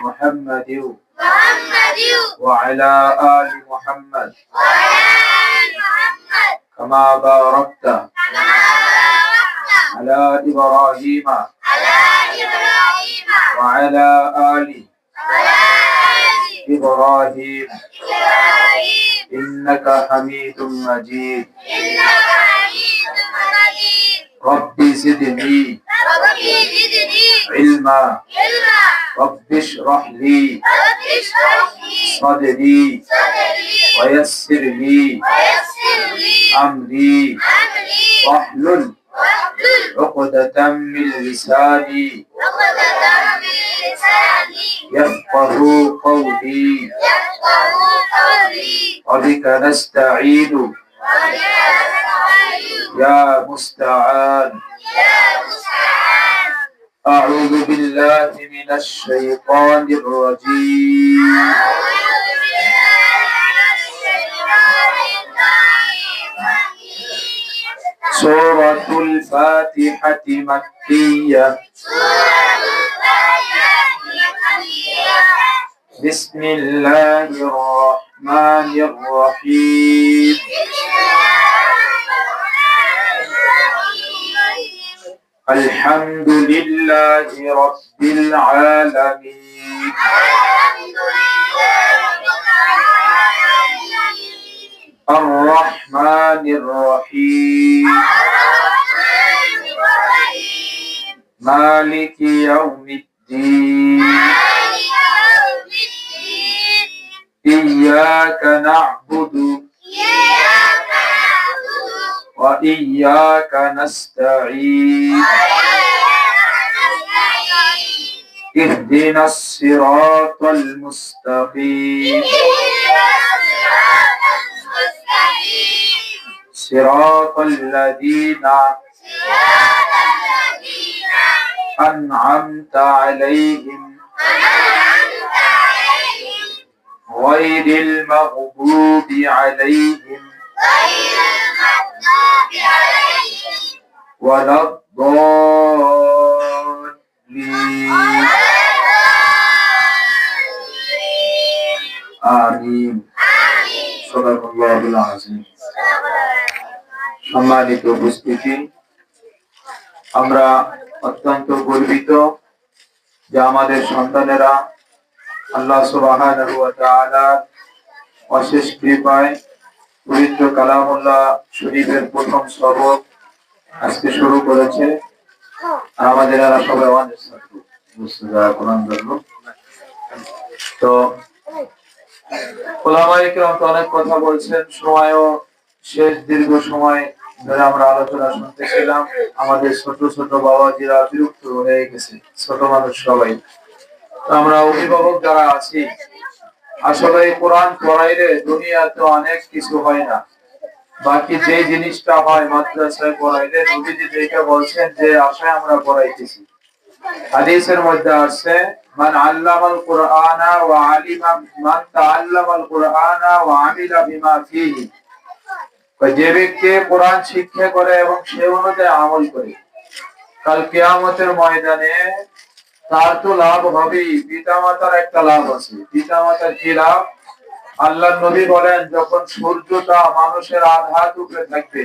محمد وعلى آل محمد كما باركت على إبراهيم وعلى آل إبراهيم إنك حميد مجيد ربي زدني علما رب اشرح لي صدري ويسر لي أمري واحلل عقدة من لساني يفقه قولي وبك نستعين يا مستعان أعوذ بالله من الشيطان الرجيم سورة الفاتحة مكية بسم الله الرحمن الرحيم الحمد لله رب العالمين الرحمن الرحيم مالك يوم الدين إياك نعبد وإياك نستعين اهدنا الصراط المستقيم صراط الذين أنعمت عليهم غير المغضوب عليهم ولا الضالين آمين صدق الله العظيم সম্মানিত উপস্থিতি, আমরা অত্যন্ত গর্বিত যে আমাদের সন্তানেরা আল্লাহ সুবহানাহু ওয়া তাআলার অশেষ কৃপায় পবিত্র কালামুল্লাহ শরীফের প্রথম সবক আজকে শুরু করেছে। আমাদের এরা সবাই অনেক কোরআন ধরল। তো ওলামায়ে কেরাম তো অনেক কথা বলছেন, সময়ও শেষ, দীর্ঘ সময় ধরে আমরা আলোচনা শুনতেছিলাম। আমাদের ছোট ছোট বাবাজিরা বিরক্ত হয়ে গেছে, ছোট মানুষ সবাই। আমরা অভিভাবক যারা আছি, আসলে কোরআন পড়াইলে দুনিয়াতে অনেক কিছু হয় না, বাকি যে জিনিসটা হয় মাদ্রাসায় পড়াইলে নবীজি যেটা বলছেন যে আশায় আমরা পড়াইতেছি। হাদিসের মধ্যে আছে মান আল্লামাল কুরআনা ওয়া আলিমা মান তাআল্লামাল কুরআনা ওয়া আমিলা বিমা ফীহি, যে ব্যক্তি কোরআন শিক্ষা করে এবং সে অনুযায়ী আমল করে, কাল কিয়ামতের ময়দানে তার তো লাভ হবেই, পিতামাতার একটা লাভ আছে। পিতামাতার কি লাভ? আল্লাহর নবী বলেন, যখন সূর্যটা মানুষের আধাত উপরে থাকবে,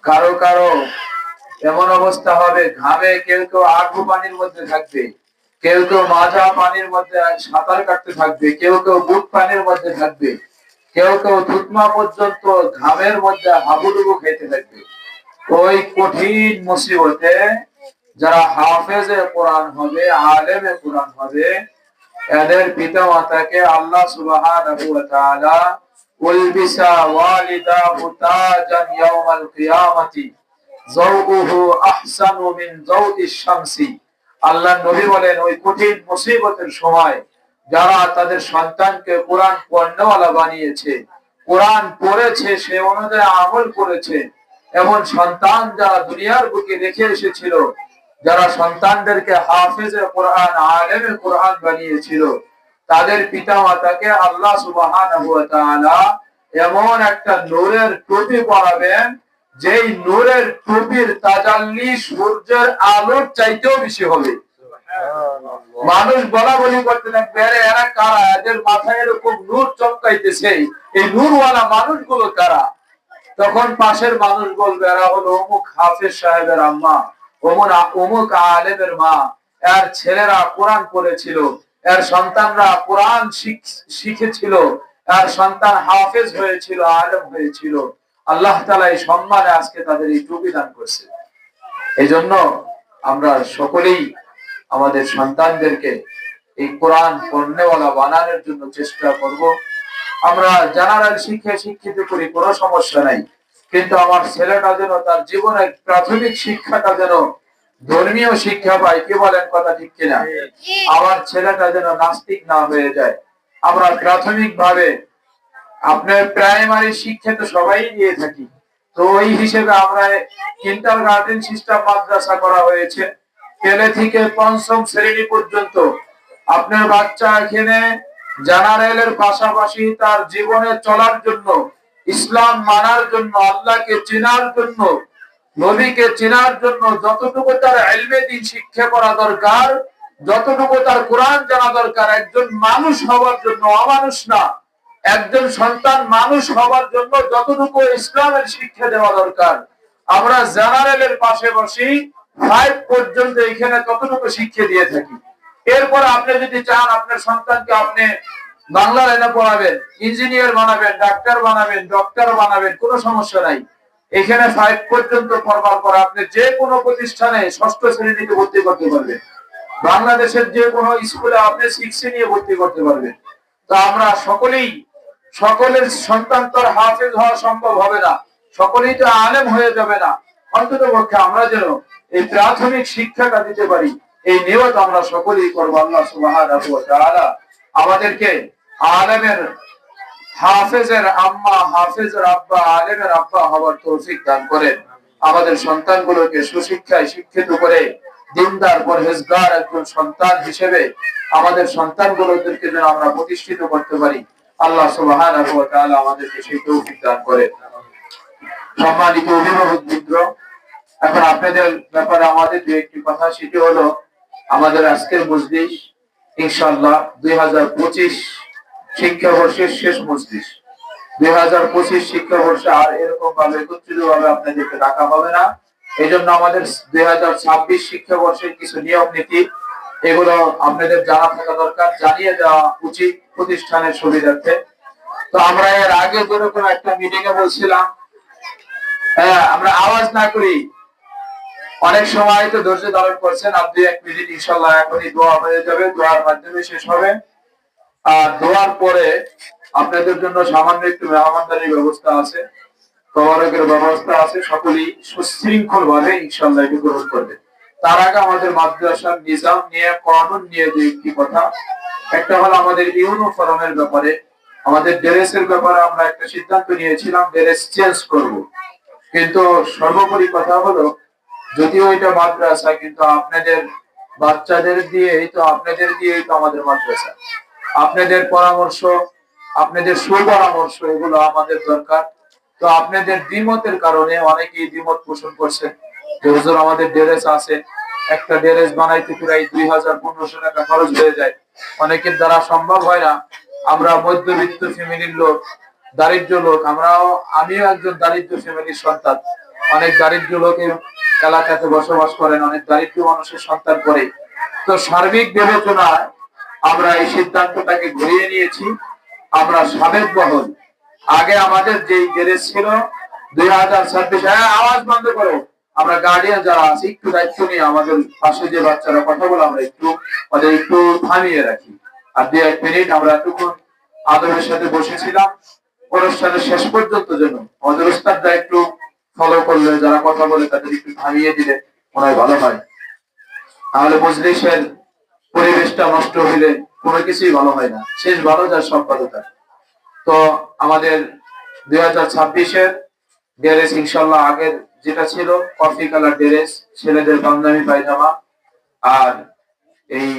কারো কারো এমন অবস্থা হবে ঘামে কেউ কেউ আঠু পানির মধ্যে থাকবে, কেউ কেউ মাজা পানির মধ্যে সাঁতার কাটতে থাকবে, কেউ কেউ বুট পানির মধ্যে থাকবে, কেউ কেউ থুতমা পর্যন্ত ঘামের মধ্যে হাবুডুবু খেতে থাকবে। ওই কঠিন মুসিবতে যারা হাফেজে কোরআন হবে, আলেমে কোরআন হবে, এদের পিতা মাতাকে আল্লাহ সুবহানাহু ওয়া তাআলা উলবিসা ওয়ালিদাহু তাজান ইয়াউমাল কিয়ামাতি যাওকুহু আহসানু মিন যাওইশ শামসি। আল্লাহর নবী বলেন, ওই কঠিন মুসিবতের সময় যারা তাদের সন্তানকে কোরআন পড়নেওয়ালা বানিয়েছে, কোরআন পড়েছে, সে অনুযায়ী আমল করেছে, এমন সন্তান যারা দুনিয়ার বুকে রেখে এসেছিল, যারা সন্তানদেরকে হাফেজে কোরআন, আলেমে কোরআন বানিয়েছিল, তাদের পিতা মাতাকে আল্লাহ সুবহানাহু ওয়া তাআলা এমন একটা নূরের টুপি পরাবেন, যেই নূরের টুপির তাজাল্লি সূর্যের আলোর চাইতেও বেশি হবে। মানুষ বলা বলি করতে থাকবে, আরে এরা কারা, এদের মাথায় এরকম নূর চমকাইতেছে, এই নূরওয়ালা মানুষগুলো কারা? তখন পাশের মানুষ বলবে, এরা হলো অমুক হাফেজ সাহেবের আম্মা, অমুক আলেমের মা, এর ছেলেরা কোরআন পড়েছিল, এর সন্তানরা কোরআন শিখেছিল, এর সন্তান হাফেজ হয়েছিল, আলেম হয়েছিল। আল্লাহ তাআলা এই সম্মানে আজকে তাদের এই টুপি দান করছে। এই জন্য আমরা সকলেই আমাদের সন্তানদেরকে এই কোরআন পড়নেওয়ালা বানানোর জন্য চেষ্টা করব। আমরা জেনারেল শিক্ষিত করি, কোনো সমস্যা নাই, কিন্তু আমার ছেলেটা যেন তার জীবনের প্রাথমিক শিক্ষাটা যেন ধর্মীয় শিক্ষা পায়। কি বলেন, কথা ঠিক কিনা? আমার ছেলেটা যেন নাস্তিক না হয়ে যায়। আমরা প্রাথমিক ভাবে আপনার প্রাইমারি শিক্ষা তো সবাই দিয়ে থাকি, তো ওই হিসেবে আমরা কিন্ডারগার্টেন সিস্টেম মাদ্রাসা করা হয়েছে। কেলে থেকে পঞ্চম শ্রেণী পর্যন্ত আপনার বাচ্চা এখানে জেনারেলের পাশাপাশি তার জীবনে চলার জন্য, ইসলাম মানার জন্য, আল্লাহকে চেনার জন্য, নবীকে চেনার জন্য যতটুকু তার ইলমে দ্বীন শিক্ষা করা দরকার, যতটুকু তার কোরআন জানা দরকার, একজন মানুষ হওয়ার জন্য, অমানুষ না, একজন সন্তান মানুষ হওয়ার জন্য যতটুকু ইসলামের শিক্ষা দেওয়া দরকার, আমরা জেনারেলের পাশাপাশি 5 পর্যন্ত এখানে ততটুকু শিক্ষা দিয়ে থাকি। এরপর আপনি যদি চান আপনার সন্তানকে আপনি বাংলা লাইনে পড়াবেন, ইঞ্জিনিয়ার বানাবেন, ডাক্তার বানাবেন, ডক্টর বানাবেন, কোনো সমস্যা নাই। এখানে 5 পর্যন্ত পড়বার পর আপনি যে কোনো প্রতিষ্ঠানে ষষ্ঠ শ্রেণীতে ভর্তি করতে পারবেন। বাংলাদেশের যে কোনো স্কুলে আপনি 6 নিয়ে ভর্তি করতে পারবেন। তো আমরা সকলের সন্তান তো হাফেজ হওয়া সম্ভব হবে না, সকলেই তো আলেম হয়ে যাবে না। অন্তত পক্ষে আমরা যেন এই প্রাথমিক শিক্ষাটা দিতে পারি, এই নিয়ত আমরা সকলেই করবো। আল্লাহ সুবহানাহু ওয়া তাআলা আমাদেরকে আলেমের, হাফেজের আম্মা, হাফেজের আব্বা, আলেমের আব্বা হওয়ার তৌফিক দান করেন। আমাদের সন্তানগুলোকে সুশিক্ষায় শিক্ষিত করে দিনদার পরহেজগার একজন সন্তান হিসেবে আমাদের সন্তানগুলোদেরকে যেন আমরা প্রতিষ্ঠিত করতে পারি। আল্লাহ সুবহানাহু ওয়া তাআলা আমাদেরকে সেই তৌফিক দান করেন। সম্মানিত অভিভাবকবৃন্দ, এখন আপনাদের ব্যাপারে আমাদের যে একটি কথা, সেটি হলো আমাদের আজকের মজলিস ইনশাআল্লাহ 2025 শিক্ষাবর্ষের শেষ মজলিস। 2025 শিক্ষাবর্ষে আর এরকম ভাবে একত্রিত ভাবে আপনাদেরকে ডাকা হবে না। এই জন্য আমাদের 2026 শিক্ষাবর্ষের কিছু নিয়ম নীতি, এগুলো আপনাদের জানা থাকা দরকার, জানিয়ে দেওয়া উচিত প্রতিষ্ঠানের সুবিধার্থে। তো আমরা এর আগে যেরকম একটা মিটিং এ বলছিলাম, আমরা আওয়াজ না করি, অনেক সময় তো ধৈর্য ধারণ করছেন, আপনি 1 মিনিট ইনশাআল্লাহ এখনই দোয়া হয়ে যাবে, দোয়ার মাধ্যমে শেষ হবে। আর দোয়ার পরে আপনাদের জন্য সামান্য একটু মেহমানদারির ব্যবস্থা আছে, তবারকের ব্যবস্থা আছে, সকলেই সুশৃঙ্খল ভাবে ইনশাআল্লাহ এটি গ্রহণ করবে। তার আগে আমাদের মাদ্রাসার নিজাম নিয়ে, কানুন নিয়ে যে একটি কথা, একটা হলো আমাদের ইউনিফর্মের ব্যাপারে, আমাদের ড্রেসের ব্যাপারে আমরা একটা সিদ্ধান্ত নিয়েছিলাম, ড্রেস চেঞ্জ করব। কিন্তু সর্বোপরি কথা হলো, যদিও এটা মাদ্রাসা, কিন্তু আপনাদের বাচ্চাদের দিয়েই তো, আপনাদের দিয়েই তো আমাদের মাদ্রাসা। আপনাদের পরামর্শ, আপনাদের সুপরামর্শ, এগুলো আমাদের দরকার। তো আপনাদের দ্বিমতের কারণে অনেকেই দ্বিমত পোষণ করছেন যে হুজুর আমাদের ড্রেস আছে, একটা ড্রেস বানাইতে প্রায় 2000-1500 টাকা খরচ হয়ে যায়, অনেকের দ্বারা সম্ভব হয় না। আমরা মধ্যবিত্ত ফ্যামিলির লোক, দারিদ্র লোক, আমিও একজন দারিদ্র ফ্যামিলির সন্তান। অনেক দারিদ্র লোকের এলাকাতে বসবাস করেন, অনেক দারিদ্র মানুষের সন্তান করে। তো সার্বিক বিবেচনায় আমরা এই সিদ্ধান্তটাকে ঘুরিয়ে নিয়েছি। আমরা সাবেক বহল, আগে আমাদের যে ড্রেস ছিল 2026, আওয়াজ বন্ধ করো, আমরা গার্ডিয়ান যারা আছি একটু দায়িত্ব নিয়ে আমাদের পাশে যে বাচ্চারা কথা বলে আমরা ওদের একটু থামিয়ে রাখি। আর 2-1 মিনিট আমরা এতক্ষণ আদরের সাথে বসেছিলাম, অনুষ্ঠানের শেষ পর্যন্ত যেন আমাদের উস্তাদরা একটু ফলো করলে, যারা কথা বলে তাদের একটু থামিয়ে দিলে মনে হয় ভালো হয়। তাহলে মজলিসের পরিবেশটা নষ্ট হইলে কোনো কিছুই ভালো হয় না, শেষ ভালো যার সব ভালো তার। তো আমাদের 2026-এর ড্রেস ইনশাআল্লাহ আগের যেটা ছিল কফি কালার ড্রেস, ছেলেদের পাঞ্জাবি পায়জামা, আর এই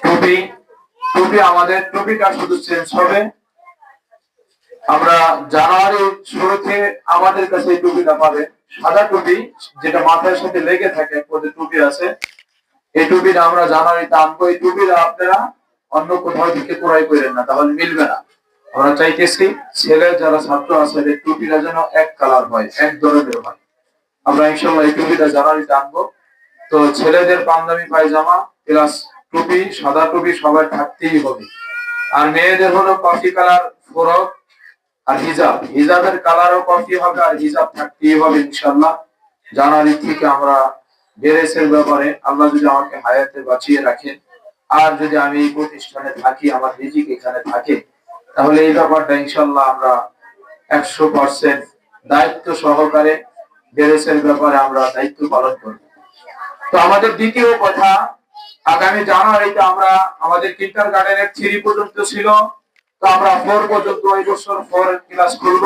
টুপি, আমাদের টুপিটা শুধু চেঞ্জ হবে। আমরা জানুয়ারি শুরুতে আমাদের কাছে এই টুপিটা পাবে, সাদা টুপি যেটা মাথার সাথে লেগে থাকে, ওদের টুপি আছে, এই টুপিটা আমরা জানুয়ারিতে আনবো। এই টুপিটা আপনারা অন্য কোথাও থেকে ক্রয় করেন না, তাহলে মিলবে না। আমরা চাইতেছি ছেলে যারা ছাত্র আছে এদের টুপিটা যেন এক কালার হয়, এক ধরনের হয়। আমরা ইনশাল্লাহ এই টুপিটা জানুয়ারিতে আনবো। তো ছেলেদের পাঞ্জাবি পায়জামা প্লাস টুপি, সাদা টুপি সবার থাকতেই হবে। আর মেয়েদের হলো কফি কালার ফরক আর হিজাব, হিজাবের কালারও কফি হবে আর হিজাব থাকতেই হবে ইনশাল্লাহ। জানুয়ারি থেকে আমরা ড্রেসের ব্যাপারে আল্লাহ যদি আমাকে হায়াতে বাঁচিয়ে রাখেন, আর যদি আমি এই প্রতিষ্ঠানে থাকি, আমার রিজিক এখানে থাকে, তাহলে এই ব্যাপারটা ইনশাল্লাহ আমরা 100% দায়িত্ব সহকারে ড্রেসের ব্যাপারে আমরা দায়িত্ব পালন করব। তো আমাদের দ্বিতীয় কথা, আগামী জানুয়ারিতে আমরা আমাদের কিন্ডার গার্ডেনের 3 পর্যন্ত ছিল, তো আমরা 4 পর্যন্ত এই বছর 4 ক্লাস করব।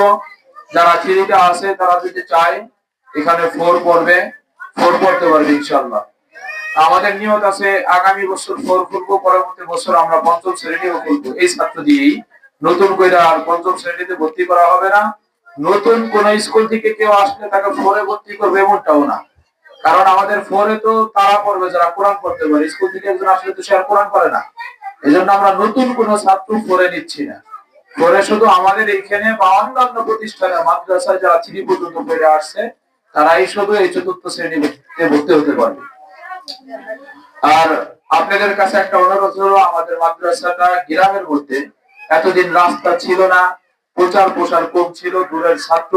যারা 3তে আছে তারা যদি চায় এখানে 4 পড়বে, 4 পড়তে পারবে ইনশাআল্লাহ। আমাদের নিয়ত আছে আগামী বছর 4 করব, পরবর্তী বছর আমরা পঞ্চম শ্রেণীও করব। এই ছাত্র দিয়েই নতুন করে আর পঞ্চম শ্রেণীতে ভর্তি করা হবে না। নতুন কোন স্কুল থেকে কেউ আসলে তাকে 4-এ ভর্তি করবে এমনটাও না। কারণ আমাদের 4-এ তো তারা পড়বে যারা কোরআন পড়তে পারে, স্কুল থেকে একজন আসলে তো সে আর কোরআন পড়ে না। এজন্য আমরা নতুন কোন ছাত্র 4-এ নিচ্ছি না। 4-এ শুধু আমাদের এইখানে বা অন্যান্য প্রতিষ্ঠানে মাদ্রাসায় যারা 3 পর্যন্ত পড়ে আসছে তারাই শুধু এই 4র্থ শ্রেণীতে ভর্তি হতে পারবে। আর আপনাদের কাছে একটা অনুরোধ হলো, আমাদের মাদ্রাসাটা গ্রামের মধ্যে, এতদিন রাস্তা ছিল না, প্রচার প্রসার কম ছিল, দূরের ছাত্র,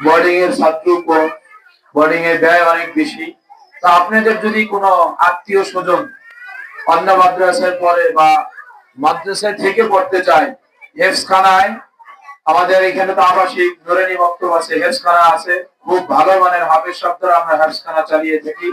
বোর্ডিং এর ছাত্র কম, বোর্ডিং এর ব্যয় অনেক বেশি। তা আপনাদের যদি কোনো আত্মীয় স্বজন অন্য মাদ্রাসায় পড়ে বা মাদ্রাসায় থেকে পড়তে চায়, হেফজখানায় আমাদের এখানে তো আবাসিক নুরানি মক্তব আছে, হেফজখানা আছে, খুব ভালো মানের হাফেজ শব্দরা আমরা হেফজখানা চালিয়ে থাকি।